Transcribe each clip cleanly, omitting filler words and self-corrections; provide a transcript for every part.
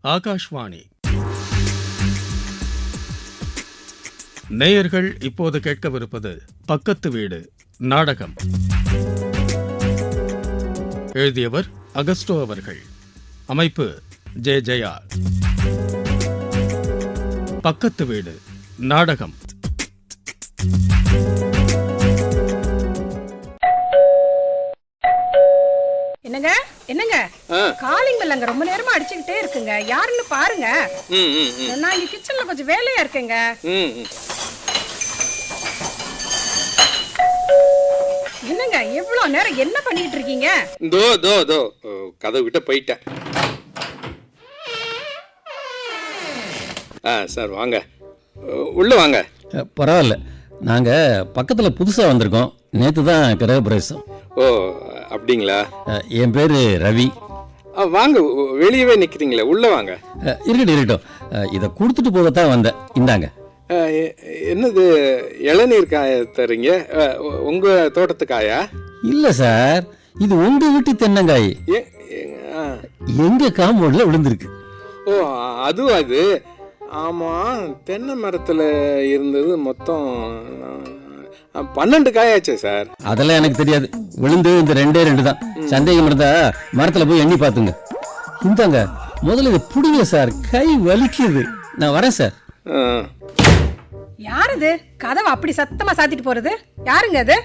ஆகாஷ்வாணி. நேயர்கள் இப்போது கேட்கவிருப்பது பக்கத்து வீடு நாடகம். எழுதியவர் அகஸ்டோ அவர்கள். அமைப்பு ஜே ஜெயா. பக்கத்து வீடு நாடகம். என்னங்க என்னங்க காலிங் பெல் அங்க ரொம்ப நேரமா அடிச்சுக்கிட்டே இருக்குங்க, யாருன்னு பாருங்க. நான் இங்க கிச்சன்ல கொஞ்சம் வேலையா இருக்கேங்க. என்னங்க எவ்வளவு நேரம் என்ன பண்ணிட்டு இருக்கீங்க? தோ கதவு கிட்ட போயிட்டேன். சார் வாங்க, உள்ள வாங்க. பரவாயில்ல, நாங்கள் பக்கத்தில் புதுசாக வந்திருக்கோம். நேற்று தான் கிரகப்பிரவேசம். ஓ அப்படிங்களா? என் பேர் ரவி. வாங்க, வெளியவே நிற்கிறீங்களே, உள்ளே வாங்க. இருக்கட்டும், இதை கொடுத்துட்டு போகத்தான் வந்தேன். இந்தாங்க. என்னது இளநீர் காய தரீங்க? உங்கள் தோட்டத்து காயா? இல்லை சார், இது உங்கள் வீட்டு தென்னங்காய். எங்கள் காம்பவுண்டில் விழுந்திருக்கு. ஓ அதுவும் அது. ஆமாம், தென்னை மரத்தில் இருந்தது மொத்தம் 12 காயாச்சே சார். அதெல்லாம் எனக்கு தெரியாது, விழுந்து இந்த 2 தான். சந்தேகம் இருந்தா மரத்தில் போய் எண்ணி பார்த்துங்க. இந்தாங்க, முதல்ல இதை பிடிங்க சார், கை வலிக்குது. நான் வரேன் சார். யார் இது கதவை அப்படி சத்தமா சாத்திட்டு போறது? யாருங்க அது?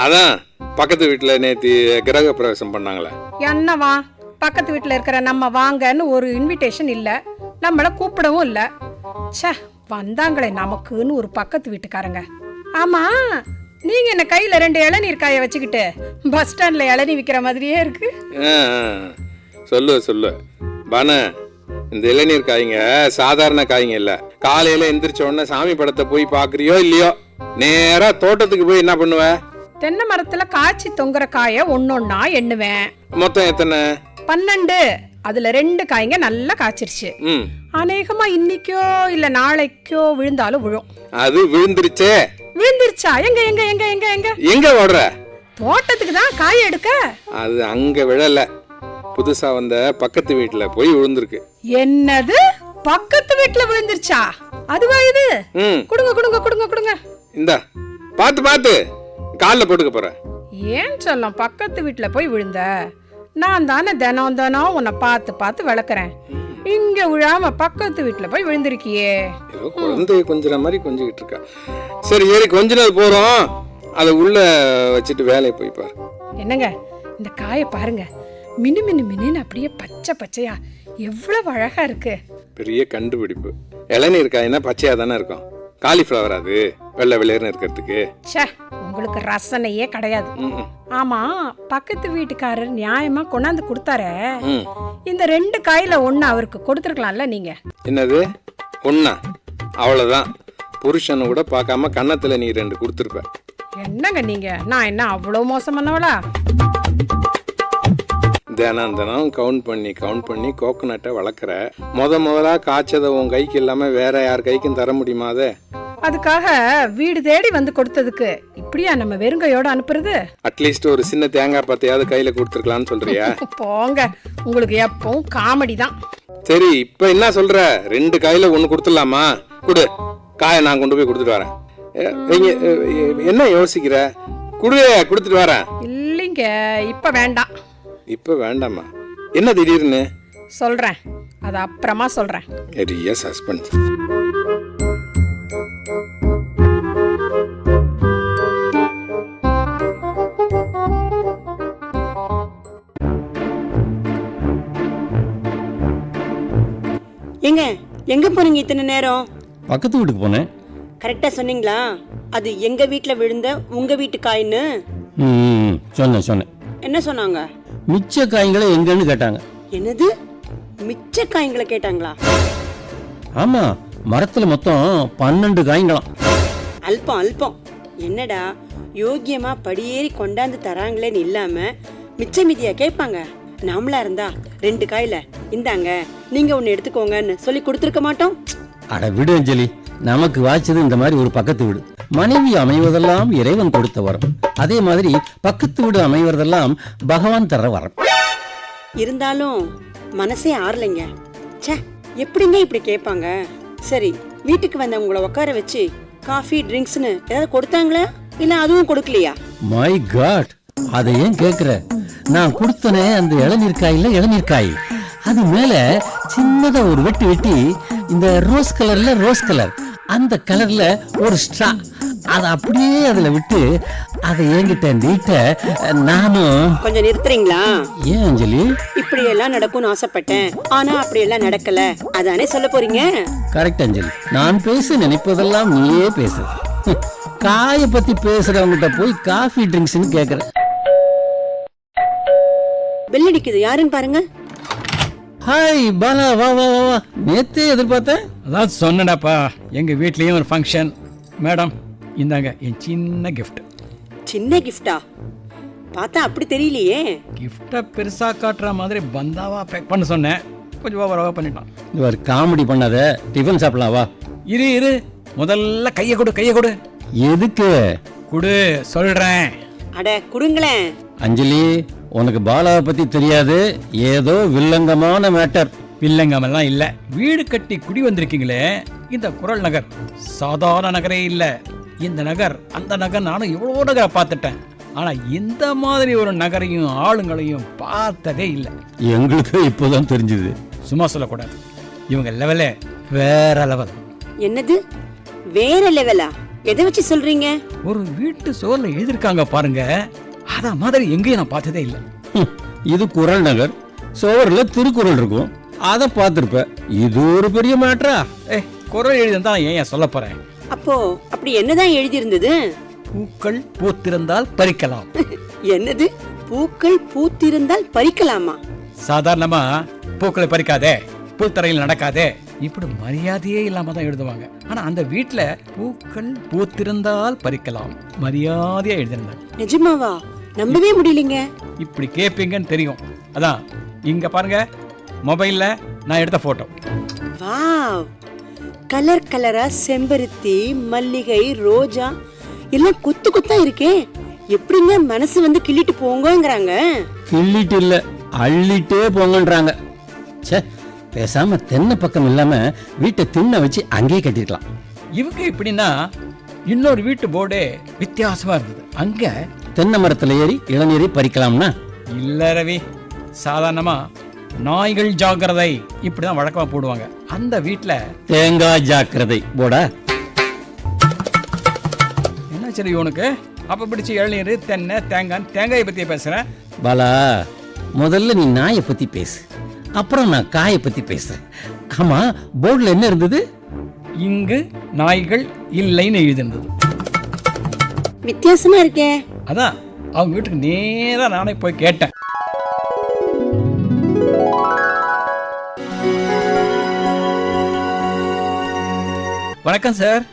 அதான் பக்கத்து வீட்டில் நேற்று கிரக பிரவேசம் பண்ணாங்களே. என்னவா? பக்கத்து வீட்டில் இருக்கிற நம்ம வாங்கன்னு ஒரு இன்விடேஷன் இல்ல, நம்மள கூப்பிடவும் இல்ல. ச்சே, வந்தாங்களே நமக்குன்னு ஒரு பக்கத்து வீட்டுக்காரங்க. ஆமா, நீங்க என்ன கையில 2 இளநீர் காய வச்சுக்கிட்டு பஸ் ஸ்டாண்ட்ல இளநீ விற்கிற மாதிரியே இருக்கு. சொல்லு பான, இந்த இளநீர் காய்ங்க சாதாரண காய்ங்க இல்ல. காலையில எந்திரிச்ச உடனே சாமி படத்தை போய் பாக்குறியோ இல்லையோ, நேரா தோட்டத்துக்கு போய் என்ன பண்ணுவ? தென்னை மரத்துல காய்ச்சி தொங்குற காய ஒன்னொன்னா எண்ணுவேன். மொத்தம் எத்தனை? 12. அதுல 2 காய்ங்க நல்லா காய்ச்சிருச்சு. அநேகமா இன்னைக்கோ இல்ல நாளைக்கோ விழுந்தாலும் விழும். அது விழுந்துருச்சே. விழுந்துருச்சா? எங்க எங்க எங்க எங்க எங்க எங்க ஓடுற? தோட்டத்துக்கு தான் காய எடுக்க. அது அங்க விழல, புதுசா வந்த பக்கத்து வீட்டுல போய் விழுந்திருக்கு. என்னது? பக்கத்து வீட்டுல விழுந்துருச்சா? அதுவா இது? குடுங்க குடுங்க குடுங்க குடுங்க. இந்தா, பாத்து கால்ல போட்டுக்க போறேன். ஏன் சொல்லம் பக்கத்து வீட்டுல போய் விழுந்த? நான் தானே தினம் உன்னை பார்த்து விளக்குறேன். இங்க விழாம பக்கத்து வீட்டுல போய் விழுந்திருக்கியே. ஏதோ குழந்தைய கொஞ்சற மாதிரி கொஞ்சிக்கிட்டு இருக்கா. சரி கொஞ்ச போறோம், அதை உள்ள வச்சுட்டு வேலையை போய் பாரு. என்னங்க, இந்த காயை பாருங்க, மினு மினு மினுன்னு அப்படியே பச்சை பச்சையா எவ்வளவு அழகா இருக்கு. பெரிய கண்டுபிடிப்பு. இளநீர் காய்னா பச்சையா தானே இருக்கும். காலிஃப்ளவர் அது வெள்ளை வெள்ளையர்னு இருக்கிறதுக்கு. உங்களுக்கு ரசனையே கிடையாது. ஆமா, பக்கத்து வீட்டுக்காரர் நியாயமா கொண்டாந்து கொடுத்தாரே, இந்த 2 காயில 1 அவருக்கு கொடுத்துருக்கலாம்ல நீங்க. என்னது ஒண்ணா? அவ்வளவுதான். புருஷனை கூட பார்க்காம கன்னத்துல நீ 2 கொடுத்துருப்ப. என்னங்க நீங்க, நான் என்ன அவ்வளவு மோசமானவளா? தினம் கவுண்ட் பண்ணி கோகோனட்டை வளர்க்குற. முதலா காய்ச்சதை உன் கைக்கு இல்லாம வேற யார் கைக்கும் தர முடியுமா? அதுக்காக வீடு தேடி வந்து கொடுத்ததுக்கு இப்படியா நம்ம வெறுங்கையோட அனுப்புறது? அட்லீஸ்ட் ஒரு சின்ன தேங்காய் பத்தையாவது கையில கொடுத்துருக்கலாம்னு சொல்றியா? போங்க, உங்களுக்கு எப்பவும் காமெடி தான். சரி, இப்ப என்ன சொல்ற? 2 காயில 1 கொடுத்துடலாமா? குடு, காயை நான் கொண்டு போய் கொடுத்துட்டு வரேன். என்ன யோசிக்கிற? கொடுத்துட்டு வரேன். இல்லைங்க, இப்ப வேண்டாம். இப்ப வேண்டாமா? என்ன திடீர்னு? சொல்றேன், அது அப்புறமா சொல்றேன். பெரிய சஸ்பென்ஸ். எங்க போறீங்க இத்தனை நேரம்? பக்கத்து வீட்டுக்கு போனேன். கரெக்டா சொன்னீங்களா? அது எங்க வீட்டுல விழுந்த உங்க வீட்டு காயின்னு சொன்னேன். என்ன சொன்னாங்க? மிச்ச காய்களை எங்கன்னு கேட்டாங்க. என்னது, மிச்ச காய்களை கேட்டாங்களா? ஆமா, மரத்துல மொத்தம் 12 காய்ங்களாம். அல்பம். என்னடா யோகியமா படியேறி கொண்டாந்து தராங்களேன்னு இல்லாம மிச்ச மீதியா கேட்பாங்க. நாமளா இருந்தா 2 காயில இந்தாங்க நீங்க 1 எடுத்துக்கோங்கன்னு சொல்லி கொடுத்துருக்க மாட்டோம். அட விடு அஞ்சலி, நமக்கு வாய்ச்சது இந்த மாதிரி ஒரு பக்கத்து வீடு. மனைவி அமைவதெல்லாம் இறைவன் கொடுத்த வரம். அதே மாதிரி பக்கத்து வீடு அமைவதெல்லாம் பகவான் தர வரம். இருந்தாலும் மனசே ஆறலைங்க. ச்சே, எப்படிங்க இப்படி கேட்பாங்க? சரி, வீட்டுக்கு வந்த உங்களை உட்கார வச்சு காஃபி ட்ரிங்க்ஸ்னு ஏதாவது கொடுத்தாங்களா, இல்ல அதுவும் கொடுக்கலையா? மை காட், அதை ஏன் கேக்குற? நான் கொடுத்தனே அந்த இளநீர் காய், அது மேல சின்னதா ஒரு வெட்டி இந்த ரோஸ் கலர் அந்த கலர்ல ஒரு ஸ்ட்ரா, அதை அப்படியே அதுல விட்டு அதை என்கிட்ட நீட்ட நானும். கொஞ்சம் நிறுத்துறீங்களா? ஏன் அஞ்சலி? இப்படி எல்லாம் நடக்கும்னு ஆசைப்பட்டேன், ஆனா அப்படி எல்லாம் நடக்கல, அதானே சொல்ல போறீங்க? கரெக்ட் அஞ்சலி, நான் பேச நினைப்பதெல்லாம் நீயே பேசு. காய பத்தி பேசுறவங்கிட்ட போய் காஃபி ட்ரிங்க்ஸ்னு கேக்குற. பெல் அடிக்குது, யாருன்னு பாருங்க. ஹாய் பாலா, வா வா வா வா. நேத்தே எதிர்பார்த்தேன். அதான் சொன்னடாப்பா, எங்கள் வீட்லேயும் ஒரு ஃபங்க்ஷன். மேடம், இந்தாங்க என் சின்ன கிஃப்ட். சின்ன கிஃப்டா? பார்த்தா அப்படி தெரியலையே. கிஃப்டை பெருசாக காட்டுற மாதிரி பந்தாவா பேக் பண்ண சொன்னேன், கொஞ்சம் ஓவராக பண்ணிட்டான். இவர் காமெடி பண்ணாத, டிஃபன் சாப்பிடலாம் வா. இரு முதல்ல கையை கொடு. எதுக்கு? கொடு சொல்கிறேன். அட குடுங்களேன். அஞ்சலி, உனக்கு பாலாவை பத்தி தெரியாது, ஏதோ வில்லங்கமான மேட்டர். வில்லங்கமெல்லாம் இல்லை, வீடு கட்டி குடி வந்திருக்கீங்களே இந்த குரல் நகர் சாதாரண நகரே இல்லை. இந்த நகர் அந்த நகர், நானும் எவ்வளோ நகரை பார்த்துட்டேன், ஆனால் இந்த மாதிரி ஒரு நகரையும் ஆளுங்களையும் பார்த்ததே இல்லை. எங்களுக்கு இப்போதான் தெரிஞ்சுது. சும்மா சொல்லக்கூடாது, இவங்க லெவலே வேற லெவல். என்னது வேற லெவலா? எதை வச்சு சொல்றீங்க? ஒரு வீட்டு சோர்ல எழுதிருக்காங்க பாருங்க, அத மாதிரி எங்கேயும் நான் பார்த்ததே இல்லை. இது குரல் நகர், சோர்ல திருக்குறள் இருக்கும், அதை பார்த்திருப்ப. இது ஒரு பெரிய மேட்டரா? குரல் எழுதிருந்தா ஏன் சொல்ல போறேன். அப்போ அப்படி என்னதான் எழுதி இருந்தது? பூக்கள் பூத்திருந்தால் பறிக்கலாம். என்னது? பூக்கள் பூத்திருந்தால் பறிக்கலாமா? சாதாரணமா பூக்களை பறிக்காதே, பூத்தரையில் நடக்காதே, இப்படி மரியாதையே இல்லாம தான் எழுதுவாங்க. ஆனா அந்த வீட்டுல பூக்கள் பூத்திருந்தால் பறிக்கலாம், மரியாதையா எழுதிருந்தாங்க. நிஜமாவா? நம்பவே முடியலங்க. இப்படி கேட்பீங்கன்னு தெரியும், அதான் இங்க பாருங்க, மொபைல்ல நான் எடுத்த போட்டோ. வாவ், கலர் கலரா செம்பருத்தி, மல்லிகை, ரோஜா எல்லாம் கொத்து கொத்தா இருக்கே. எப்படிங்க மனசு வந்து கிள்ளிட்டு போங்கங்கறாங்க? கிள்ளிட்டு இல்ல, அள்ளிட்டே போங்கன்றாங்க. சே, பேசாம தென்னை பக்கம் இல்லாம வீட்டை திண்ணை வச்சு அங்கேயே கட்டிருக்கலாம். இவங்க இப்படின்னா இன்னொரு வீட்டு போர்டே வித்தியாசமா இருந்தது. அங்க தென்னை மரத்துல ஏறி இளநீரை பறிக்கலாம்னா? இல்ல ரவி, சாதாரணமா நாய்கள் ஜாக்கிரதை இப்படிதான் வழக்கமா போடுவாங்க. அந்த வீட்டுல தேங்காய் ஜாக்கிரதை போடா. என்ன சரி உனக்கு அப்ப பிடிச்ச இளநீர், தென்னை, தேங்காயை பத்தி பேசுறேன். பாலா, முதல்ல நீ நாயை பத்தி பேசு, அப்புறம் நான் காயை பத்தி பேசுறேன். ஆமா, போர்டுல என்ன இருந்தது? இங்கு நாய்கள் இல்லைன்னு எழுதிருந்தது. வித்தியாசமா இருக்கே. அதான் அவங்க வீட்டுக்கு நேரா நானே போய் கேட்டேன். வணக்கம் சார்,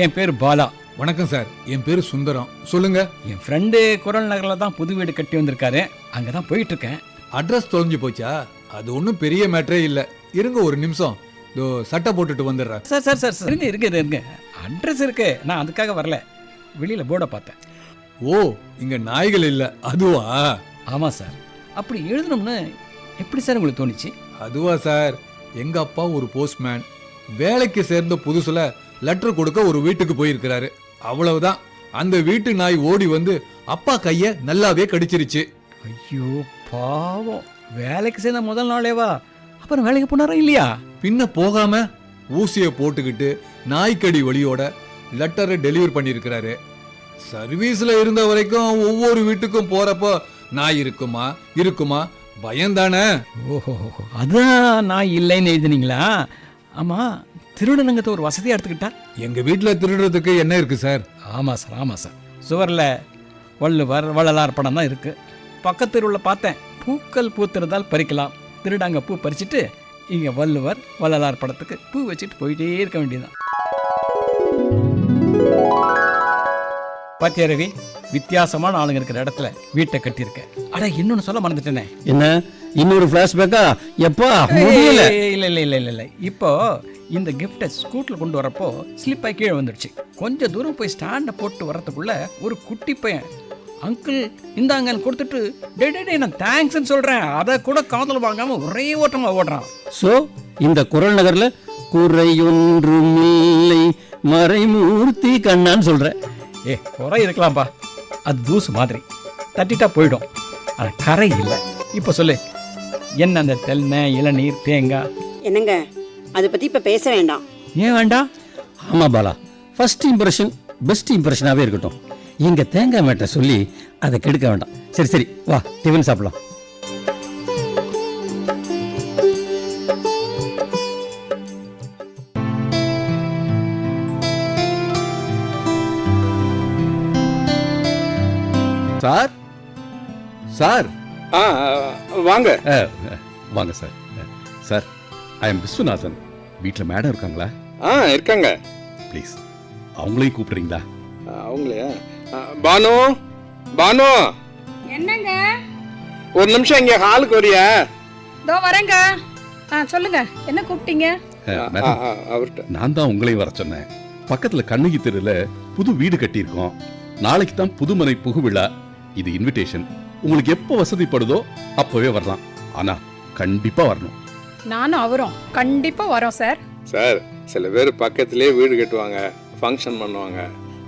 என் பேர் பாலா. வணக்கம் சார், என் பேரு சுந்தரம். சொல்லுங்க. என் ஃப்ரெண்டு குரல் நகரில் தான் புது வீடு கட்டி வந்திருக்காரு, அங்கே தான் போயிட்டு இருக்கேன். அட்ரஸ் தொலைஞ்சு போச்சா? அது ஒன்றும் பெரிய மேட்டரே இல்லை. இருங்க ஒரு நிமிஷம், இதோ சட்டை போட்டுட்டு வந்துடுறேன். சார் இருங்க, அட்ரஸ் இருக்கு, நான் அதுக்காக வரல, வெளியில் போர்டை பார்த்தேன். ஓ, இங்க நாய்கள் இல்லை அதுவா? ஆமாம் சார். அப்படி எழுதணும்னு எப்படி சார் உங்களுக்கு தோணுச்சு? அதுவா சார், எங்க அப்பா ஒரு போஸ்ட்மேன், வேலைக்கு சேர்ந்த புதுசுல லெட்டர் கொடுக்க ஒரு வீட்டுக்கு போயிருக்கிறாரு. அவ்வளவுதான், அந்த வீட்டு நாய் ஓடி வந்து அப்பா கைய நல்லாவே கடிச்சிருச்சு. ஐயோ பாவம், வேலைக்கு சேர்ந்த முதல் நாளேவா? அப்புறம் வேலைக்கு போனாரா இல்லையா? பின்ன போகாம ஊசியை போட்டுக்கிட்டு நாய்க்கடி வலியோட லெட்டரை டெலிவரி பண்ணியிருக்கிறாரு. சர்வீஸ்ல இருந்த வரைக்கும் ஒவ்வொரு வீட்டுக்கும் போறப்போ நாய் இருக்குமா பயந்தானே. ஓஹோ, அதான் நான் இல்லைன்னு எழுதுனீங்களா? ஆமா, திருடனுங்கத்தை ஒரு வசதியா எடுத்துக்கிட்டா? எங்க வீட்டுல திருடுறதுக்கு என்ன இருக்கு சார்? ஆமா சார், சுவரில் வள்ளுவர் வள்ளலார் படம் தான் இருக்கு. பக்கத்து தெருவில் பார்த்தேன், பூக்கள் பூத்திருந்தால் பறிக்கலாம். திருடாங்க பூ பறிச்சுட்டு இங்க வள்ளுவர் வள்ளலார் படத்துக்கு பூ வச்சுட்டு போயிட்டே இருக்க வேண்டியதுதான். பாத்தியா ரவி, வித்தியாசமான ஆளுங்க இருக்கிற இடத்துல வீட்டை கட்டியிருக்கேன். அட இன்னொன்னு சொல்ல மறந்துட்டேனே. என்ன இன்னொரு பிளாஷ்பேக்கா? எப்பா முடியல. இல்ல இப்போ இந்த கிஃப்டை ஸ்கூட்டில் கொண்டு வரப்போ ஸ்லிப்பாகி கீழே வந்துடுச்சு. கொஞ்சம் தூரம் போய் ஸ்டாண்டை போட்டு வரதுக்குள்ள ஒரு குட்டி பையன் அங்கிள் இந்தாங்கன்னு கொடுத்துட்டு டே நான் தேங்க்ஸ்ன்னு சொல்றேன், அதை கூட காதல் வாங்காம ஒரே ஓட்டமா ஓடுறான். சோ இந்த குரல் நகர்ல குறையொன்றும் இல்லை மறைமூர்த்தி கண்ணான்னு சொல்ற. குறை இருக்கலாம்ப்பா, அது தூசு மாதிரி தட்டிட்டா போயிடும், அது கரை இல்லை. இப்போ சொல்லு, என்ன அந்த தென்னை இளநீர் தேங்காய்? என்னங்க அதை பத்தி இப்ப பேச வேண்டாம். ஏன் வேண்டாம்? ஆமா பாலா, ஃபர்ஸ்ட் இம்ப்ரெஷன் பெஸ்ட் இம்ப்ரெஷனாவே இருக்கட்டும். இங்க தேங்காய் மேட்டை சொல்லி அதை கெடுக்க வேண்டாம். சரி சரி வா, டிஃபன் சாப்பிடலாம். சார் சார் வாங்க. வாங்க sir. Sir, I am Viswanathan. வீட்டில் மேடம் இருக்காங்களா? இருக்காங்க. ப்ளீஸ் அவங்களையும் கூப்பிடுறீங்களா? அவங்களே. பானு, பானு, என்னங்க? ஒரு நிமிஷம் இங்க ஹாலுக்கு வரியா? இதோ வரேங்க. சொல்லுங்க, என்ன கூப்பிட்டீங்க? மேடம், அவர்கிட்ட நான் தான் உங்களையும் வர சொன்னேன். பக்கத்துல கண்ணகி தெருல புது வீடு கட்டியிருக்கோம். நாளைக்கு தான் புதுமனை புகுவிழா. இது இன்விடேஷன். உங்களுக்கு எப்போ வசதிப்படுதோ அப்பவே வரலாம். ஆனா கண்டிப்பா வரணும். நானும் அவரும் கண்டிப்பா வரோம் சார். சார், சில பேர் பக்கத்திலே வீடு கட்டுவாங்க, ஃபங்க்ஷன் பண்ணுவாங்க,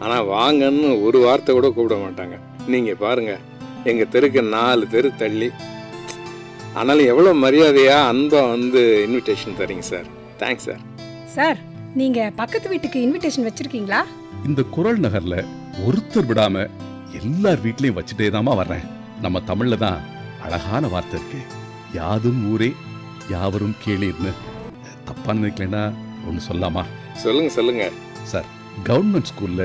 ஆனா வாங்கன்னு ஒரு வார்த்தை கூட கூப்பிட மாட்டாங்க. நீங்க பாருங்க, எங்க தெருக்கு 4 தெரு தள்ளி. ஆனாலும் எவ்வளவு மரியாதையா அன்பா வந்து இன்விடேஷன் தரீங்க சார். Thanks sir. சார், நீங்க பக்கத்து வீட்டுக்கு இன்விடேஷன் வச்சிருக்கீங்களா? இந்த குரல் நகர்ல ஒருத்தர் விடாம எல்லார் வீட்லயும் வச்சுட்டே தாமா வர்றேன். நம்ம தமிழ்ல தான் அழகான வார்த்தை இருக்கு, யாதும் ஊரே யாவரும் கேளீர்னு. தப்பா நினைக்கலன்னா ஒன்று சொல்லாமா? சொல்லுங்க சொல்லுங்க. சார், கவர்மெண்ட் ஸ்கூல்ல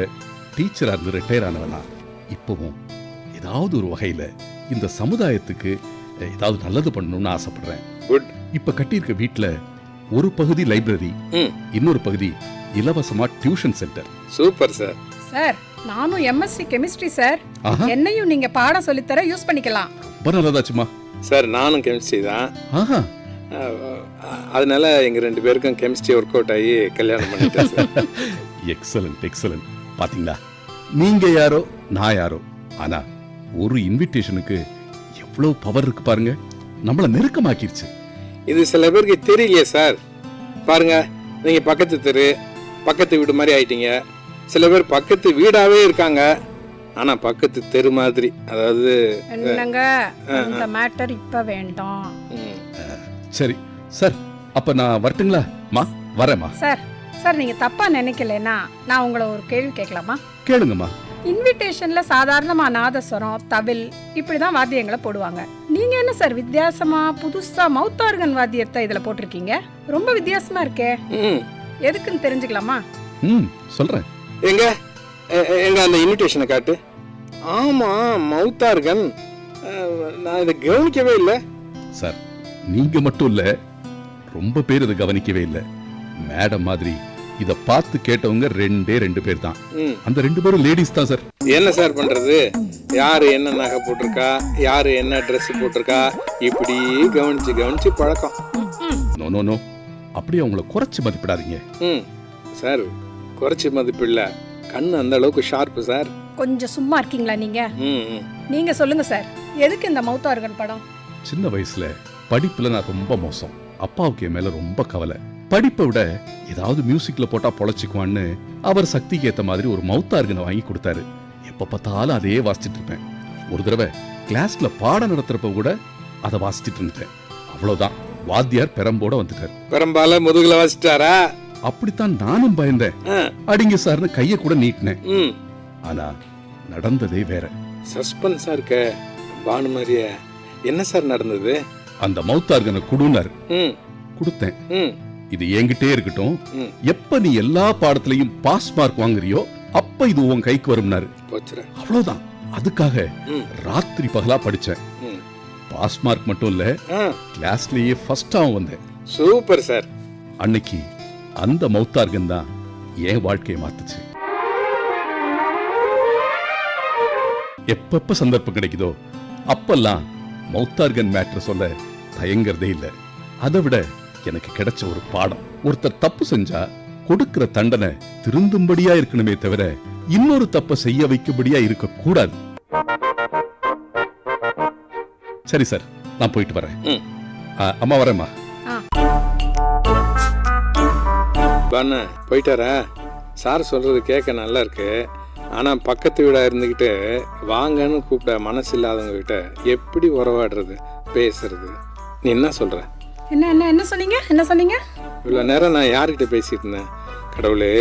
டீச்சரா இருந்து ரிட்டையர் ஆனவனா இப்பவும் ஏதாவது ஒரு வகையில இந்த சமுதாயத்துக்கு ஏதாவது நல்லது பண்ணணும்னு ஆசைப்படுறேன். குட். இப்ப கட்டியிருக்க வீட்டுல ஒரு பகுதி லைப்ரரி, இன்னொரு பகுதி இலவசமா tuition centre. Super sir. Sir, நானும் எம்எஸ்சி கெமிஸ்ட்ரி சார். ஆஹா. என்னையும் நீங்க பாடம் சொல்லித்தர யூஸ் பண்ணிக்கலாம். ரொம்ப நல்லதாச்சுமா. சார், நானும் கெமிஸ்ட்ரி தான். ஆஹா, அதனால எங்க 2 பேருக்கும் கெமிஸ்ட்ரி ஒர்க் அவுட் ஆகி கல்யாணம் பண்ணிட்டேன் சார். Excellent excellent. பாத்தீங்களா, நீங்க யாரோ நான் யாரோ, ஆனா ஒரு இன்விடேஷனுக்கு எவ்வளவு பவர் இருக்கு பாருங்க. நம்மள நெருக்கமாக்கிருச்சு. இது சில பேருக்கு தெரியலையே சார். பாருங்க, நீங்க பக்கத்து தெரு பக்கத்து வீடு மாதிரி ஆயிட்டீங்க. சில பேர் பக்கத்து வீடாவே இருக்காங்க, ஆனா பக்கத்து தெரு மாதிரி. அதாவது என்னங்க, இந்த மேட்டர் இப்ப வேண்டாம். சரி சார், அப்ப நான் வரட்டுங்களா? மா, வரேம்மா. சார், சார், நீங்க தப்பா நினைக்கலனா நான் உங்களை ஒரு கேள்வி கேட்கலாமா? கேளுங்கம்மா. இன்விடேஷன்ல சாதாரணமா நாதஸ்வரம், தவில் இப்படிதான் வாத்தியங்களை போடுவாங்க. நீங்க என்ன சார் வித்தியாசமா புதுசா மவுத் ஆர்கன் வாத்தியத்தை இதுல போட்டிருக்கீங்க? ரொம்ப வித்தியாசமா இருக்கே. எதுக்குன்னு தெரிஞ்சுக்கலாமா? சொல்றேன். எங்க எங்க அந்த இன்விடேஷனை காட்டு. ஆமா, மவுத் ஆர்கன். நான் இதை கவனிக்கவே இல்லை சார். நீங்க மட்டும் இல்ல, ரொம்ப பேர் இதை கவனிக்கவே இல்லை. மேடம் மாதிரி இத பார்த்து கேட்டவங்க 2 பேர் தான். அந்த 2 பேரும் லேடிஸ் தான் சார். என்ன சார் பண்றது? யாரு என்ன நகை போட்டிருக்கா, யாரு என்ன ட்ரெஸ் போட்டிருக்கா, இப்படி கவனிச்சு கவனிச்சு பழக்கம். நோ நோ நோ, அப்படியே அவங்கள குறைச்சு மதிப்பிடாதீங்க. சார், குறைச்சி மதிப்பு இல்ல, கண்ணு அந்த அளவுக்கு ஷார்ப்பு சார். கொஞ்சம் சும்மா இருக்கீங்களா நீங்க? நீங்க சொல்லுங்க சார், எதுக்கு இந்த மவுத் ஆர்கன் படம்? சின்ன வயசுல படிப்புல நான் ரொம்ப மோசம். அப்பாவுக்கு என் மேல ரொம்ப கவலை. படிப்பை விட ஏதாவது மியூசிக்ல போட்டா பொழைச்சிக்குவான்னு அவர் சக்திக்கு ஏத்த மாதிரி ஒரு மவுத் ஆர்கனை வாங்கி கொடுத்தாரு. எப்ப பார்த்தாலும் அதையே வாசிச்சுட்டு இருப்பேன். ஒரு தடவை கிளாஸ்ல பாடம் நடத்துறப்ப கூட அதை வாசிச்சுட்டு இருந்தேன். அவ்வளவுதான், வாத்தியார் பெரம்போட வந்துட்டார். பெரம்பால முதுகுல வாசிட்டாரா? அப்படித்தான் நானும் பயந்தேன். அடிங்க சார்னு கைய கூட நீட்டினேன். ஆனா நடந்ததே வேற. சஸ்பென்ஸா இருக்க பானுமாரிய. என்ன சார் நடந்தது? அந்த மவுத் ஆர்கனை குடுனார். கொடுத்தேன். இது என்கிட்டே இருக்கட்டும், எப்ப நீ எல்லா பாடத்திலையும் பாஸ் மார்க் வாங்குறியோ அப்ப இது உன் கைக்கு வரும்னாரு. அவ்வளவுதான். அதுக்காக ராத்திரி பகலா படிச்சேன். பாஸ் மார்க் மட்டும் இல்ல, கிளாஸ்லயே ஃபர்ஸ்டாவும் வந்தேன். Super sir. அன்னைக்கு அந்த மவுத் ஆர்கன் தான் என் வாழ்க்கையை மாத்துச்சு. எப்பப்ப சந்தர்ப்பம் கிடைக்குதோ அப்பெல்லாம் மவுத் ஆர்கன் மேட்டர் சொல்ல தயங்கறதே இல்ல. அதை விட எனக்கு கிடைச்ச ஒரு பாடம், ஒருத்தர் தப்பு செஞ்சா கொடுக்கிற தண்டனை திருந்தும்படியா இருக்கணுமே தவிர இன்னொரு தப்ப செய்ய வைக்கும்படியா இருக்க கூடாது. சரி சார், நான் போயிட்டு வரேன். ம். அம்மா வரேம்மா. பானு போயிட்டாரா? சார் சொல்றது கேட்க நல்லா இருக்கு. ஆனா பக்கத்து வீடா இருந்துக்கிட்டு வாங்கன்னு கூப்பிட மனசு இல்லாதவங்க கிட்ட எப்படி உறவாடுறது, பேசுறது? நீ என்ன சொல்ற? என்ன சொன்னீங்க? என்ன சொன்னீங்க? இவ்வளோ நேரம் நான் யார்கிட்ட பேசிட்டு இருந்தேன்? கடவுளே,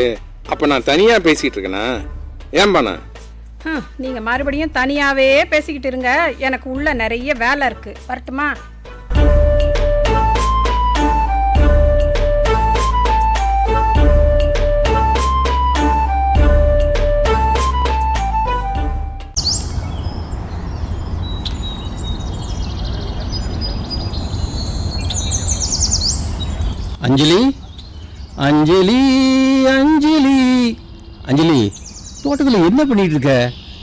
அப்ப நான் தனியா பேசிட்டு இருக்கேனா? ஏன் பானு? நீங்க மறுபடியும் தனியாவே பேசிக்கிட்டு இருங்க. எனக்கு உள்ள நிறைய வேலை இருக்கு. வரட்டுமா? அஞ்சலி, அஞ்சலி, அஞ்சலி, அஞ்சலி, தோட்டத்தில் என்ன பண்ணிட்டு இருக்க?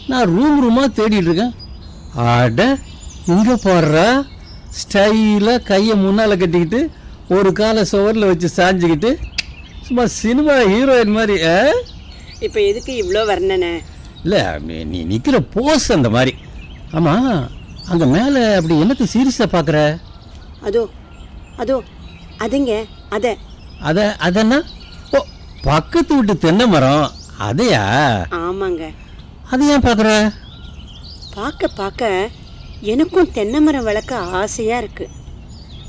நான் ரூமா தேடிட்டு இருக்கேன். ஆட, இங்க பாடுறா, ஸ்டைலாக கையை முன்னால் கட்டிக்கிட்டு ஒரு காலை சுவரில் வச்சு சாஞ்சிக்கிட்டு சும்மா சினிமா ஹீரோயின் மாதிரி. இப்போ எதுக்கு இவ்வளோ வர்ணனை? இல்லை, நீ நிற்கிற போஸ் அந்த மாதிரி. ஆமாம், அங்கே மேலே அப்படி என்னத்தை சீரியஸாக பார்க்குற? அதோ அதோ அதுங்க அதென்ன? ஓ, பக்கத்து வீட்டு தென்னை மரம் அதையா? ஆமாங்க. அது ஏன் பார்க்குற? பார்க்க பார்க்க எனக்கும் தென்னை மரம் வளர்க்க ஆசையாக இருக்கு.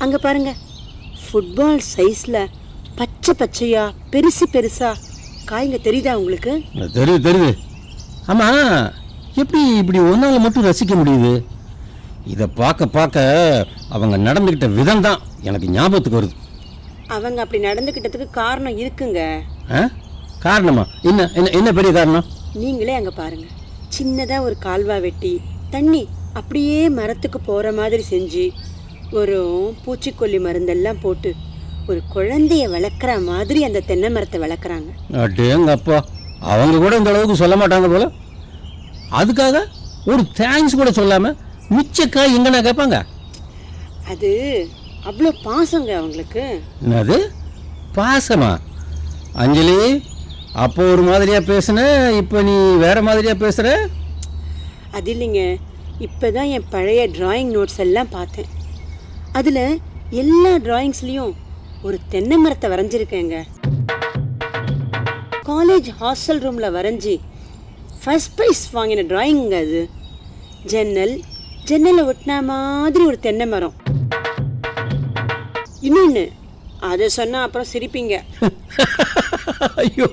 அங்கே பாருங்க, ஃபுட்பால் சைஸில் பச்சை பச்சையா பெருசு பெருசா காய்ங்க தெரியுதா உங்களுக்கு? தெரியுது. ஆமாம், எப்படி இப்படி ஒன்றால் மட்டும் ரசிக்க முடியுது? இதை பார்க்க பார்க்க அவங்க நடந்துக்கிட்ட விதம் தான் எனக்கு ஞாபகத்துக்கு வருது. அவங்க அப்படி நடந்துக்கிட்டதுக்கு காரணம் இருக்குங்க. காரணமா? என்ன பெரிய காரணம்? நீங்களே அங்கே பாருங்க, சின்னதாக ஒரு கால்வா வெட்டி தண்ணி அப்படியே மரத்துக்கு போகிற மாதிரி செஞ்சு ஒரு பூச்சிக்கொல்லி மருந்தெல்லாம் போட்டு ஒரு குழந்தைய வளர்க்குற மாதிரி அந்த தென்னை மரத்தை வளர்க்குறாங்க. அடேங்க அப்பா, அவங்க கூட இந்த அளவுக்கு சொல்ல மாட்டாங்க போல. அதுக்காக ஒரு தேங்க்ஸ் கூட சொல்லாமல் மிச்சக்காய் எங்கன்னா கேட்பாங்க. அது அவ்வளோ பாசங்க அவங்களுக்கு. என்னது பாசமா? அஞ்சலி, அப்போ ஒரு மாதிரியா பேசுன, இப்போ நீ வேற மாதிரியா பேசுற. அது இல்லைங்க, இப்போ தான் என் பழைய டிராயிங் நோட்ஸ் எல்லாம் பார்த்தேன். அதில் எல்லா டிராயிங்ஸ்லேயும் ஒரு தென்னை மரத்தை வரைஞ்சிருக்கேங்க. காலேஜ் ஹாஸ்டல் ரூமில் வரைஞ்சி ஃபர்ஸ்ட் ப்ரைஸ் வாங்கின டிராயிங்க அது. ஜன்னலை ஒட்டின மாதிரி ஒரு தென்னை மரம். இன்னொன்று, அதை சொன்னால் அப்புறம் சிரிப்பீங்க. ஐயோ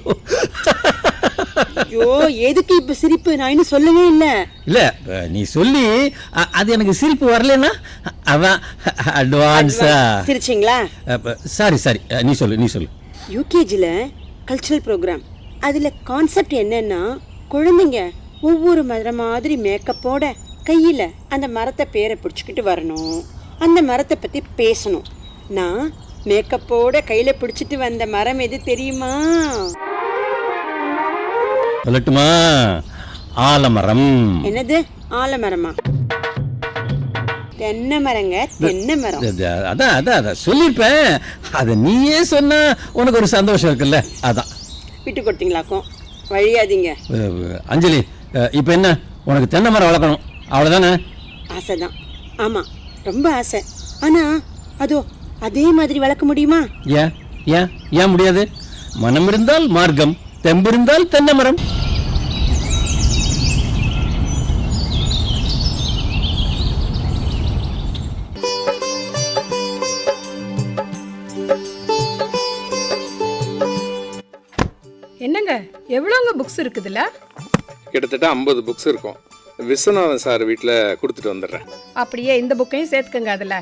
ஐயோ, எதுக்கு இப்போ சிரிப்பு? நான் இன்னும் சொல்லவே இல்லை. இல்லை, நீ சொல்லி அது எனக்கு சிரிப்பு வரலன்னா அதான் அட்வான்ஸா சிரிச்சிங்களா? சாரி, நீ சொல்லு. யூகேஜியில் கல்ச்சுரல் ப்ரோக்ராம், அதில் கான்செப்ட் என்னன்னா, குழந்தைங்க ஒவ்வொரு மரம் மாதிரி மேக்கப்போட கையில் அந்த மரத்தை பேரை பிடிச்சிக்கிட்டு வரணும், அந்த மரத்தை பற்றி பேசணும். நான் மேக்கப்போட கையில் பிடிச்சிட்டு வந்த மரம் எது தெரியுமா? சொல்லட்டுமா? ஆலமரம். என்னது ஆலமரமா? தென்னை மரங்க, தென்னை மரம். அதான் சொல்லியிருப்பேன். அதை நீயே சொன்னா உனக்கு ஒரு சந்தோஷம் இருக்குல்ல, அதான். விட்டு கொடுத்தீங்களாக்கும், வழியாதீங்க. அஞ்சலி, இப்போ என்ன, உனக்கு தென்னை மரம் வளர்க்கணும் அவ்வளோதானே? ஆசைதான். ஆமாம், ரொம்ப ஆசை. ஆனால் அதோ அதே மாதிரி வளர்க்க முடியுமா? ஏன் முடியாது? மனம் இருந்தால் மார்க்கம், தெம்பிருந்தால் தென்னை மரம். என்னங்க, எவ்வளோங்க புக்ஸ் இருக்குதுல்ல? கிட்டத்தட்ட 50 புக்ஸ் இருக்கும். விஸ்வநாதன் சார் வீட்டில் கொடுத்துட்டு வந்துடுறேன். அப்படியே இந்த புக்கையும் சேர்த்துக்கங்க அதில்.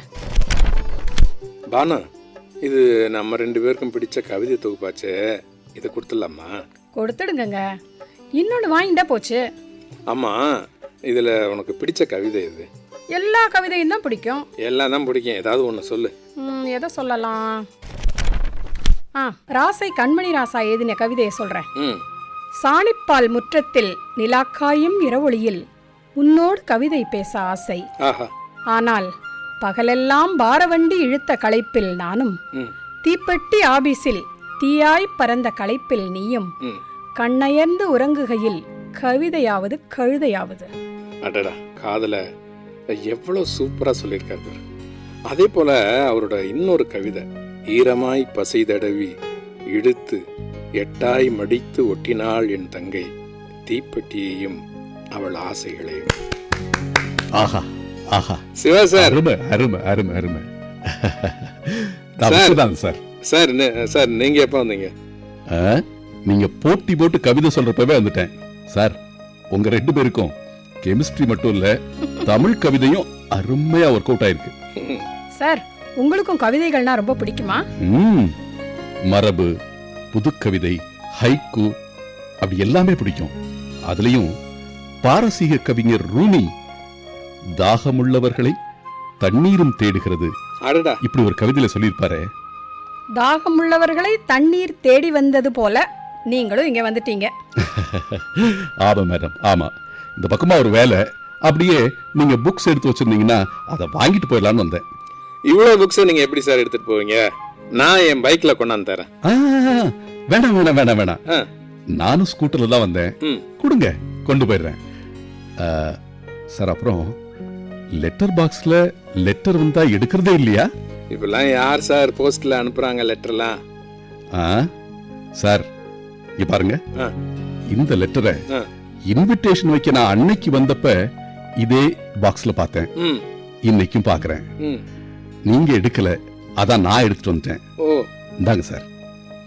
பானு, இது நம்ம 2 பேருக்கும் பிடிச்ச கவிதை தொகுப்பாச்சு, இதை கொடுத்துடலாமா? கொடுத்துடுங்க, இன்னொன்று வாங்கிட்டா போச்சு. ஆமாம், இதில் உனக்கு பிடிச்ச கவிதை இது? எல்லா கவிதையும் தான் பிடிக்கும். எல்லாம் தான் பிடிக்கும், ஏதாவது ஒன்று சொல்லு. எதை சொல்லலாம்? ராசை கண்மணி ராசா எழுதின கவிதையை சொல்கிறேன். சாணிப்பால் முற்றத்தில் நிலாக்காயும் இரவொளியில் உன்னோடு கவிதை பேச ஆசை. ஆனால் பகலெல்லாம் பாரவண்டி இழுத்த களைப்பில் நானும், தீப்பெட்டி ஆபீஸில் தீயாய் பறந்த களைப்பில் நீயும், கண்ணயர்ந்து உறங்குகையில் கவிதையாவது கழுதையாவது. அடடா, காதல எவ்வளோ சூப்பராக சொல்லியிருக்காரு பாரு. அதே போல அவரோட இன்னொரு கவிதை, ஈரமாய் பசை தடவி இழுத்து எட்டாய் மடித்து ஒட்டினாள் என் தங்கை தீப்பெட்டியையும் அவள் ஆசைகளையும். ஆஹா ஆஹா, சிவா சார். அருமை அருமை அருமை அருமை. சார் சார் சார் நீங்க எப்போ வந்தீங்க? நீங்க போட்டி போட்டு கவிதை சொல்றப்பவே வந்துட்டேன் சார். உங்க 2 பேருக்கும் கெமிஸ்ட்ரி மட்டும் இல்ல, தமிழ் கவிதையும் அருமையா ஒர்க் அவுட் ஆயிருக்கு. சார், உங்களுக்கும் கவிதைகள்னா ரொம்ப பிடிக்குமா? மரபு, புதுக்கவிதை, ஹைக்கூ அப்படி எல்லாமே பிடிக்கும். அதுலயும் பாரசீக கவிஞர் ரூமி தாகமுள்ளவர்களை தண்ணீரும் தேடுகிறது இப்படி ஒரு கவிதையில சொல்லியிருப்பாரு. தாகமுள்ளவர்களை தண்ணீர் தேடி வந்தது போல நீங்களும் இங்க வந்துட்டீங்க. ஆமா மேடம், ஆமா. இந்த பக்கமா ஒரு வேலை, அப்படியே நீங்க புக்ஸ் எடுத்து வச்சிருந்தீங்கன்னா அதை வாங்கிட்டு போயிடலான்னு வந்தேன். இவ்வளவு புக்ஸ் நீங்க எப்படி சார் எடுத்துட்டு போவீங்க? நான் என் பைக்ல கொண்டாந்து தரேன். வேணாம் வேணாம் வேணாம் வேணாம், நானும் ஸ்கூட்டர்ல தான் வந்தேன். கொடுங்க, கொண்டு போயிடுறேன். சார், அப்புறம் லெட்டர் பாக்ஸ்ல லெட்டர் வந்தா எடுக்கிறதே இல்லையா? இப்பெல்லாம் யார் சார் போஸ்ட்ல அனுப்புறாங்க லெட்டர்லாம்? சார் இங்க பாருங்க, இந்த லெட்டரை இன்விடேஷன் வைக்க நான் அன்னைக்கு வந்தப்ப இதே பாக்ஸ்ல பார்த்தேன். இன்னைக்கும் பாக்குறேன். நீங்க எடுக்கல, அதான் நான் எடுத்துட்டு வந்துட்டேன். இந்தாங்க சார்,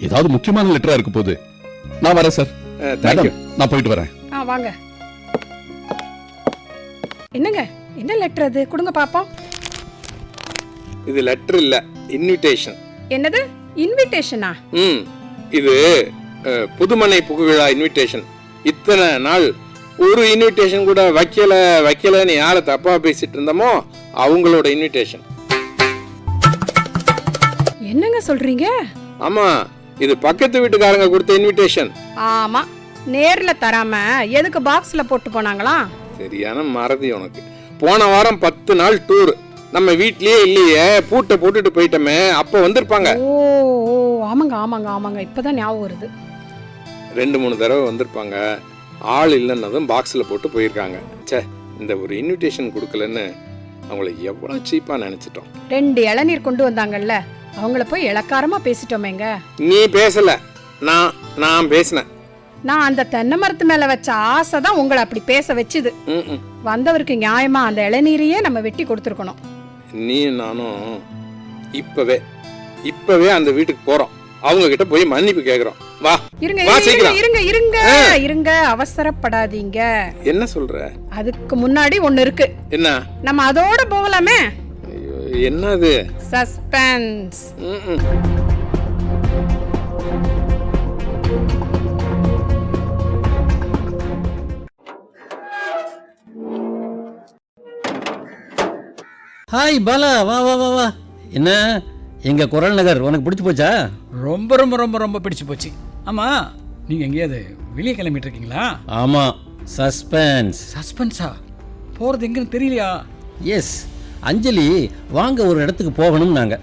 ஏதாவது முக்கியமான லெட்டரா இருக்க போது. நான் வரேன் சார். நான் போயிட்டு வரேன். வாங்க. என்னங்க, என்ன லெட்டர் அது? கொடுங்க பாப்போம். இது லெட்டர் இல்ல, இன்விடேஷன். என்னது, இன்விடேஷனா? இது புதுமனை புகுவிழா இன்விடேஷன். இத்தனை நாள் ஒரு இன்விடேஷன் கூட வைக்கலன்னு யாரை தப்பா பேசிட்டு இருந்தோமோ அவங்களோட இன்விடேஷன். என்னங்க சொல்றீங்க? ஆமா, இது பக்கத்து வீட்டுக்காரங்க கொடுத்த இன்விடேஷன். ஆமா, நேர்ல தராம எதுக்கு பாக்ஸ்ல போட்டு போனாங்களா? சரியான மறதி உனக்கு. போன வாரம் 10 நாள் டூர், நம்ம வீட்லயே இல்லையே, பூட்டை போட்டுட்டு போயிட்டோமே, அப்ப வந்திருப்பாங்க. ஓ ஆமாங்க ஆமாங்க ஆமாங்க, இப்பதான் ஞாபகம் வருது. 2-3 தடவை வந்திருப்பாங்க. ஆள் இல்லைன்னதும் பாக்ஸ்ல போட்டு போயிருக்காங்க. சே, இந்த ஒரு இன்விடேஷன் கொடுக்கலன்னு அவங்கள எவ்வளவு சீப்பா நினைச்சிட்டோம். 2 இளநீர் கொண்டு வந்தாங்கல்ல, அவங்கள போய் இளக்காரமா பேசிட்டோமேங்க. நீ பேசல, நான் பேசினேன். நான் அந்த தென்னை மரத்து மேல வச்ச ஆசை தான் உங்களை அப்படி பேச வச்சுது. வந்தவருக்கு நியாயமா அந்த இளநீரையே நம்ம வெட்டி கொடுத்துருக்கணும். நீ நானும் இப்பவே அந்த வீட்டுக்கு போறோம். அவங்க கிட்ட போய் மன்னிப்பு கேக்குறோம். வா. இருங்க, அவசரப்படாதீங்க. என்ன சொல்ற? அதுக்கு முன்னாடி ஒண்ணு இருக்கு. என்ன? நம்ம அதோட போகலாமே. என்னது? சஸ்பென்ஸ். ஹாய் பாலா, வா வா வா வா. என்ன, எங்க குரல் நகர் உனக்கு பிடிச்சு போச்சா? ரொம்ப ரொம்ப ரொம்ப ரொம்ப பிடிச்சு போச்சு. ஆமா, நீங்க எங்கேயாவது வெளியே கிளம்பிட்டு இருக்கீங்களா? ஆமா, சஸ்பென்ஸ். சஸ்பென்ஸா? போறது எங்கன்னு தெரியலையா? எஸ், அஞ்சலி வாங்க ஒரு இடத்துக்கு போகணும் நாங்க.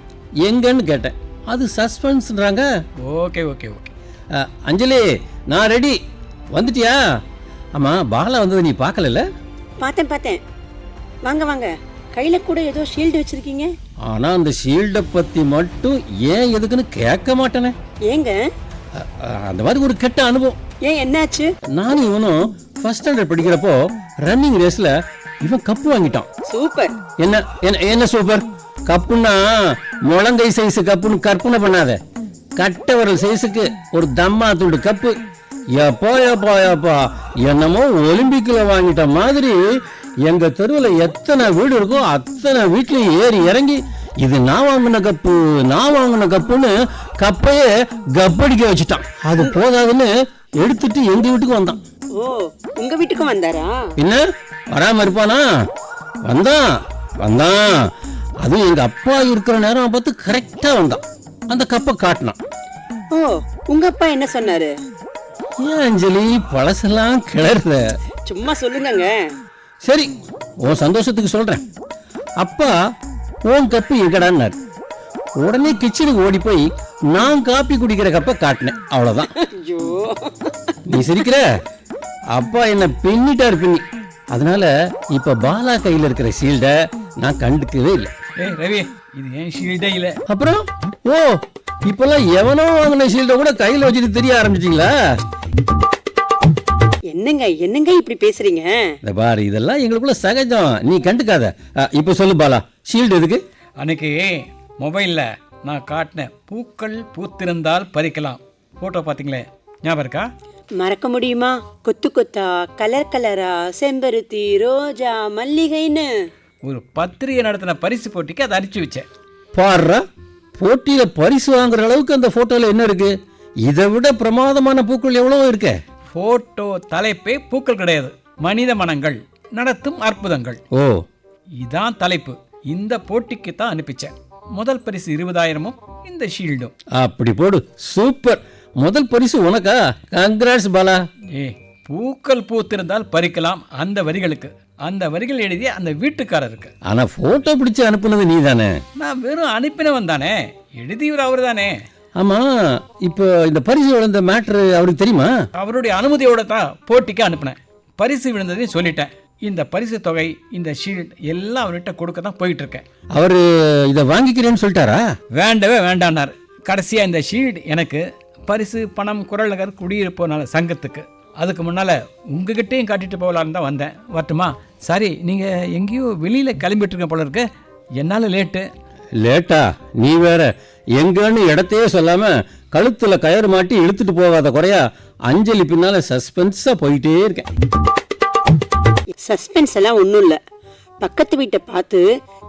எங்கன்னு கேட்டேன், அது சஸ்பென்ஸ்ன்றாங்க. Okay okay okay. அஞ்சலி, நான் ரெடி. வந்துட்டியா? ஆமா, பாலா வந்தது நீ பார்க்கல? பார்த்தேன். வாங்க வாங்க. கையில கூட ஏதோ ஷீல்டு வச்சிருக்கீங்க. ஆனா அந்த ஷீல்டை பத்தி மட்டும் ஏன் எதுக்குன்னு கேட்க மாட்டேனே. ஏங்க? அந்த மாதிரி ஒரு கெட்ட அனுபவம். ஏன், என்னாச்சு? நானும் இவனும் ஃபர்ஸ்ட் ஸ்டாண்டர்ட் படிக்கிறப்போ ரன்னிங் ரேஸ்ல இவன் கப்பு வாங்கிட்டான். சூப்பர். என்ன சூப்பர்? கப்புன்னா முழங்கை சைஸ் கப்புன்னு கற்பனை பண்ணாத. கட்ட விரல் சைஸுக்கு ஒரு தம்மா துண்டு கப்பு. எப்பா என்னமோ ஒலிம்பிக்ல வாங்கிட்ட மாதிரி எங்க தெருவில் எத்தனை வீடு இருக்கோ அத்தனை வீட்லயும் ஏறி இறங்கி இது நான் வாங்கின கப்புன்னு கப்பையே கப்படிக்க வச்சுட்டான். அது போதாதுன்னு எடுத்துட்டு எங்க வீட்டுக்கு வந்தான். ஓ, உங்க வீட்டுக்கும் வந்தாரா? என்ன, வராம இருப்பானா? வந்தான். அதுவும் எங்க அப்பா இருக்கிற நேரம் பார்த்து கரெக்டா வந்தான். அந்த கப்பை காட்டினான். ஓ, உங்க அப்பா என்ன சொன்னாரு? ஏன் அஞ்சலி பழசெல்லாம் கிளறுற? சும்மா சொல்லுங்க. சரி, உன் சந்தோஷத்துக்கு சொல்றேன். அப்பா, உன் கப்பு எங்கடான்னாரு. உடனே கிச்சனுக்கு ஓடி போய் நான் காப்பி குடிக்கிற கப்பை காட்டினேன். அவ்வளவுதான். நீ சிரிக்கிற? அப்பா என்ன பின்னிட்டார். அதனால இப்ப பாலா கையில இருக்கிற ஷீல்ட நான் கண்டுக்கவே இல்லை. ஏய் ரவி, இது ஏன் ஷீல்டே இல்லை. அப்புறம் ஓ இப்பெல்லாம் எவனோ வாங்கின ஷீல்ட கூட கையில வச்சுட்டு தெரிய ஆரம்பிச்சிட்டீங்களா? என்னங்க இப்படி பேசுறீங்க? இந்த பாரு, இதெல்லாம் எங்களுக்குள்ள சகஜம், நீ கண்டுக்காத. இப்ப சொல்லு பாலா, ஷீல்டு எதுக்கு? அன்னைக்கு மொபைலில் நான் காட்டினேன், பூக்கள் பூத்திருந்தால் பறிக்கலாம் ஃபோட்டோ பார்த்தீங்களே, ஞாபகம் இருக்கா? மறக்க முடியுமா? கொத்து கொத்தா, கலர் கலரா, செம்பருத்தி, ரோஜா, மல்லிகைன்னு ஒரு பத்திரிகை நடத்தின பரிசு போட்டிக்கு அதை அனுப்பிச்சு வச்சேன். பாடுறா, போட்டியில பரிசு வாங்குற அளவுக்கு அந்த போட்டோல என்ன இருக்கு? இதை விட பிரமாதமான பூக்கள் எவ்வளவோ இருக்க. ஃபோட்டோ தலைப்பே பூக்கள் கிடையாது, மனித மனங்கள் நடத்தும் அற்புதங்கள். ஓ, இதான் தலைப்பு. இந்த போட்டிக்கு தான் அனுப்பிச்சேன். முதல் பரிசு 20,000-ம் இந்த ஷீல்டும். அப்படி போடு, சூப்பர். முதல் பரிசு உனக்கா? கங்க்ராட்ஸ் பாலா. பூக்கள் பூத்திருந்தால் பறிக்கலாம் அந்த வரிகளுக்கு, அந்த வரிகள் எழுதிய அந்த வீட்டுக்காரருக்கு. ஆனா போட்டோ பிடிச்சு அனுப்புனது நீ தானே? நான் வெறும் அனுப்பினவன் தானே, எழுதியவர் அவர் தானே. ஆமா, இப்போ இந்த பரிசு விழுந்த மேட்ரு அவருக்கு தெரியுமா? அவருடைய அனுமதியோட தான் போட்டிக்கு அனுப்பினேன். பரிசு விழுந்ததையும் சொல்லிட்டேன். இந்த பரிசு தொகை, இந்த ஷீல்ட் எல்லாம் அவர்கிட்ட கொடுக்க தான் போயிட்டு இருக்கேன். அவரு இதை வாங்கிக்கிறேன்னு சொல்லிட்டாரா? வேண்டவே வேண்டான்னார். கடைசியா இந்த ஷீல்ட் எனக்கு, பரிசு பணம் குரல் நகர் குடியிருப்போனால சங்கத்துக்கு. அதுக்கு முன்னால உங்ககிட்டையும் காட்டிட்டு போகலான்னு தான் வந்தேன். வரட்டுமா? சரி, நீங்க எங்கேயோ வெளியில கிளம்பிட்டு இருக்க போல இருக்கு, என்னால லேட்டா? நீ வேற எங்கன்னு இடத்தையே சொல்லாம கழுத்துல கயிறு மாட்டி இழுத்துட்டு போகாத குறையா அஞ்சலி பின்னால சஸ்பென்ஸா போயிட்டே இருக்கேன். சஸ்பென்ஸ் எல்லாம் ஒன்றும் இல்லை. பக்கத்து வீட்டை பார்த்து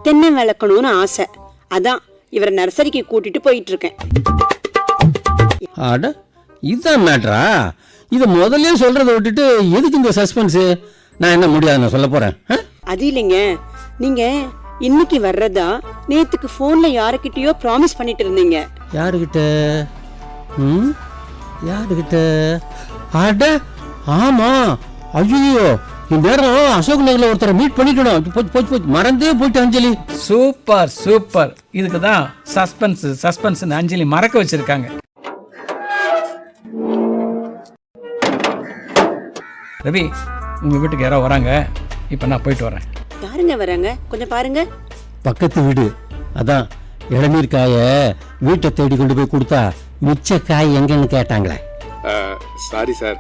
தென்னை வளர்க்கணும்னு ஆசை. அதான் இவரை நர்சரிக்கு கூட்டிட்டு போயிட்டு இருக்கேன். ஆட, இதுதான் மேட்ரா? இதை முதல்ல சொல்றதை விட்டுட்டு எதுக்கு இந்த சஸ்பென்ஸ்? நான் என்ன முடியாது, நான் சொல்ல போறேன். அது இல்லைங்க, நீங்க இன்னைக்கு வர்றதா நேத்துக்கு போன்ல யாருக்கிட்டயோ ப்ராமிஸ் பண்ணிட்டு இருந்தீங்க. யாருகிட்ட? யாருகிட்ட? அட ஆமா, ஐயோ, இந்நேரம் அசோக் நகர்ல ஒருத்தரை மீட் பண்ணிக்கணும். போச்சு, மறந்தே போயிட்டு அஞ்சலி. Super super. இதுக்கு தான் சஸ்பென்ஸ் அஞ்சலி மறக்க வச்சிருக்காங்க. ரவி, உங்க வீட்டுக்கு யாரோ வராங்க, இப்போ நான் போயிட்டு வரேன். யாருங்க வராங்க? கொஞ்சம் பாருங்க. பக்கத்து வீடு, அதான் இளநீர் காய வீட்டை தேடி கொண்டு போய் கொடுத்தா மிச்ச காய் எங்கன்னு கேட்டாங்களே. சாரி சார்,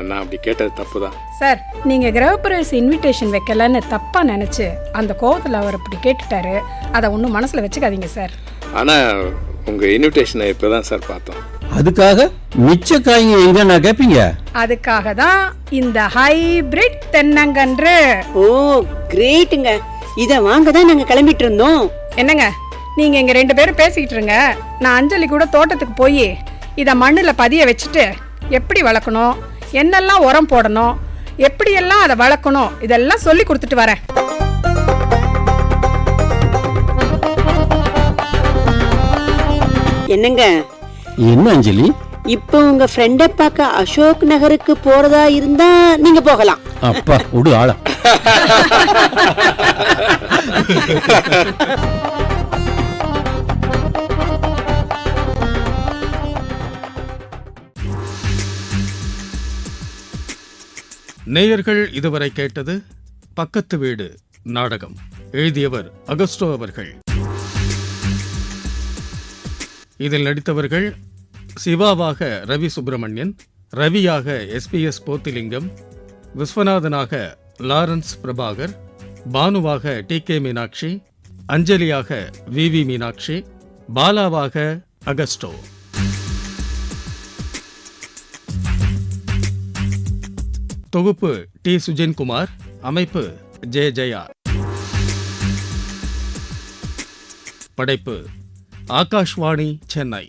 நான் அப்படி கேட்டது தப்பு தான் சார். நீங்க கிரகப்பிரவேச இன்விடேஷன் வைக்கலன்னு தப்பா நினைச்சு அந்த கோவத்தில் அவர் அப்படி கேட்டுட்டாரு. அதை ஒன்றும் மனசுல வச்சுக்காதீங்க சார். ஆனால் உங்கள் இன்விடேஷனை இப்போ தான் சார் பார்த்தோம். அதுக்காக மிச்ச காய்ங்க எங்க நான் கேட்பீங்க? அதுக்காக தான் இந்த ஹைபிரிட் தென்னங்கன்று. ஓ கிரேட்டுங்க, இதை வாங்க தான் நாங்கள் கிளம்பிட்டு இருந்தோம். என்னங்க, நீங்க இங்க 2 பேரும் பேசிக்கிட்டு இருங்க. நான் அஞ்சலி கூட தோட்டத்துக்கு போய் இதை மண்ணில் பதிய வச்சுட்டு எப்படி வளர்க்கணும், என்னெல்லாம் உரம் போடணும், எப்படியெல்லாம் அதை வளர்க்கணும், இதெல்லாம் சொல்லி கொடுத்துட்டு வரேன். என்னங்க? என்ன அஞ்சலி? இப்போ உங்க ஃப்ரெண்டை பார்க்க அசோக் நகருக்கு போறதா இருந்தா நீங்க போகலாம். அப்பா விடு ஆள. நேயர்கள் இதுவரை கேட்டது பக்கத்து வீடு நாடகம். எழுதியவர் அகஸ்டோ அவர்கள். இதில் நடித்தவர்கள் சிவாவாக ரவி சுப்பிரமணியன், ரவியாக SPS போத்திலிங்கம், விஸ்வநாதனாக லாரன்ஸ் பிரபாகர், பானுவாக TK மீனாட்சி, அஞ்சலியாக VV மீனாட்சி, பாலாவாக அகஸ்டோ. தொகுப்பு T சுஜன்குமார், அமைப்பு J ஜெயா. படைப்பு ஆகாஷ்வாணி சென்னை.